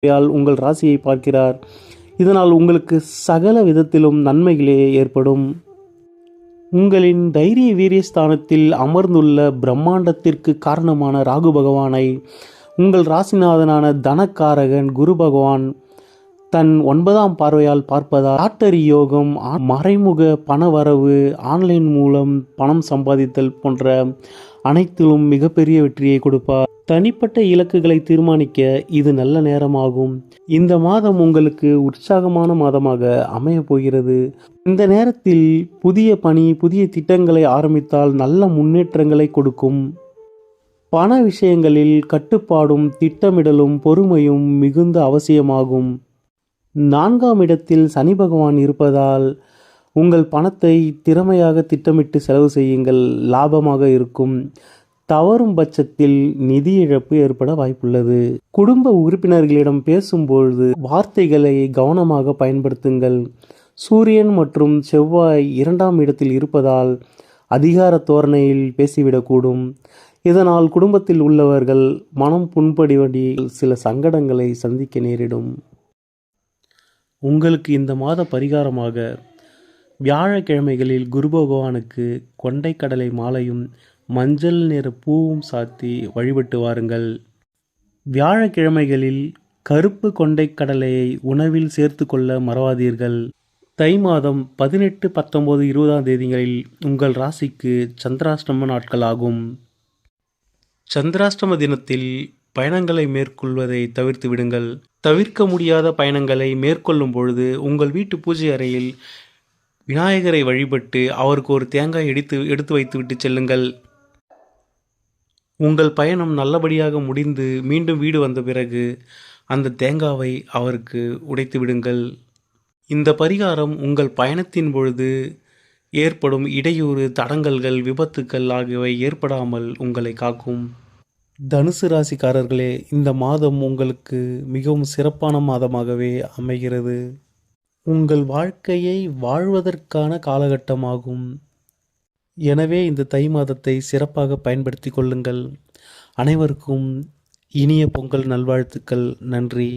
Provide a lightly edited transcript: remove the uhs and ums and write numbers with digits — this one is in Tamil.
உங்கள் ராசியை பார்க்கிறார். இதனால் உங்களுக்கு சகல விதத்திலும் நன்மைகளே ஏற்படும். உங்களின் தைரிய வீரியஸ்தானத்தில் அமர்ந்துள்ள பிரம்மாண்டத்திற்கு காரணமான ராகு பகவானை உங்கள் ராசிநாதனான தனக்காரகன் குரு பகவான் தன் 9ஆம் பார்வையால் பார்ப்பதால் லாட்டரி யோகம், மறைமுக பணவரவு, ஆன்லைன் மூலம் பணம் சம்பாதித்தல் போன்ற அனைத்திலும் மிகப்பெரிய வெற்றியை கொடுப்பார். தனிப்பட்ட இலக்குகளை தீர்மானிக்க இது நல்ல நேரமாகும். இந்த மாதம் உங்களுக்கு உற்சாகமான மாதமாக அமைய போகிறது. இந்த நேரத்தில் புதிய பணி, புதிய திட்டங்களை ஆரம்பித்தால் நல்ல முன்னேற்றங்களை கொடுக்கும். பண விஷயங்களில் கட்டுப்பாடும் திட்டமிடலும் பொறுமையும் மிகுந்த அவசியமாகும். 4ஆம் இடத்தில் சனி பகவான் இருப்பதால் உங்கள் பணத்தை திறமையாக திட்டமிட்டு செலவு செய்யுங்கள், லாபமாக இருக்கும். தவறும் பட்சத்தில் நிதி இழப்பு ஏற்பட வாய்ப்புள்ளது. குடும்ப உறுப்பினர்களிடம் பேசும்பொழுது வார்த்தைகளை கவனமாக பயன்படுத்துங்கள். சூரியன் மற்றும் செவ்வாய் 2ஆம் இடத்தில் இருப்பதால் அதிகார தோரணையில் பேசிவிடக்கூடும். இதனால் குடும்பத்தில் உள்ளவர்கள் மனம் புண்படி சில சங்கடங்களை சந்திக்க நேரிடும். உங்களுக்கு இந்த மாத பரிகாரமாக வியாழக்கிழமைகளில் குரு பகவானுக்கு கொண்டைக்கடலை மாலையும் மஞ்சள் நிற பூவும் சாத்தி வழிபட்டு வாருங்கள். வியாழக்கிழமைகளில் கருப்பு கொண்டைக்கடலையை உணவில் சேர்த்து கொள்ள மறவாதீர்கள். தை மாதம் 18, 19, 20ஆம் தேதிகளில் உங்கள் ராசிக்கு சந்திராஷ்டம நாட்கள் ஆகும். சந்திராஷ்டம தினத்தில் பயணங்களை மேற்கொள்வதை தவிர்த்து விடுங்கள். தவிர்க்க முடியாத பயணங்களை மேற்கொள்ளும் பொழுது உங்கள் வீட்டு பூஜை அறையில் விநாயகரை வழிபட்டு அவருக்கு ஒரு தேங்காய் எடுத்து வைத்துவிட்டு செல்லுங்கள். உங்கள் பயணம் நல்லபடியாக முடிந்து மீண்டும் வீடு வந்த பிறகு அந்த தேங்காவை அவருக்கு உடைத்து விடுங்கள். இந்த பரிகாரம் உங்கள் பயணத்தின் பொழுது ஏற்படும் இடையூறு, தடங்கல்கள், விபத்துக்கள் ஆகியவை ஏற்படாமல் உங்களை காக்கும். தனுசு ராசிக்காரர்களே, இந்த மாதம் உங்களுக்கு மிகவும் சிறப்பான மாதமாகவே அமைகிறது. உங்கள் வாழ்க்கையை வாழ்வதற்கான காலகட்டமாகும். எனவே இந்த தை மாதத்தை சிறப்பாக பயன்படுத்தி கொள்ளுங்கள். அனைவருக்கும் இனிய பொங்கல் நல்வாழ்த்துக்கள். நன்றி.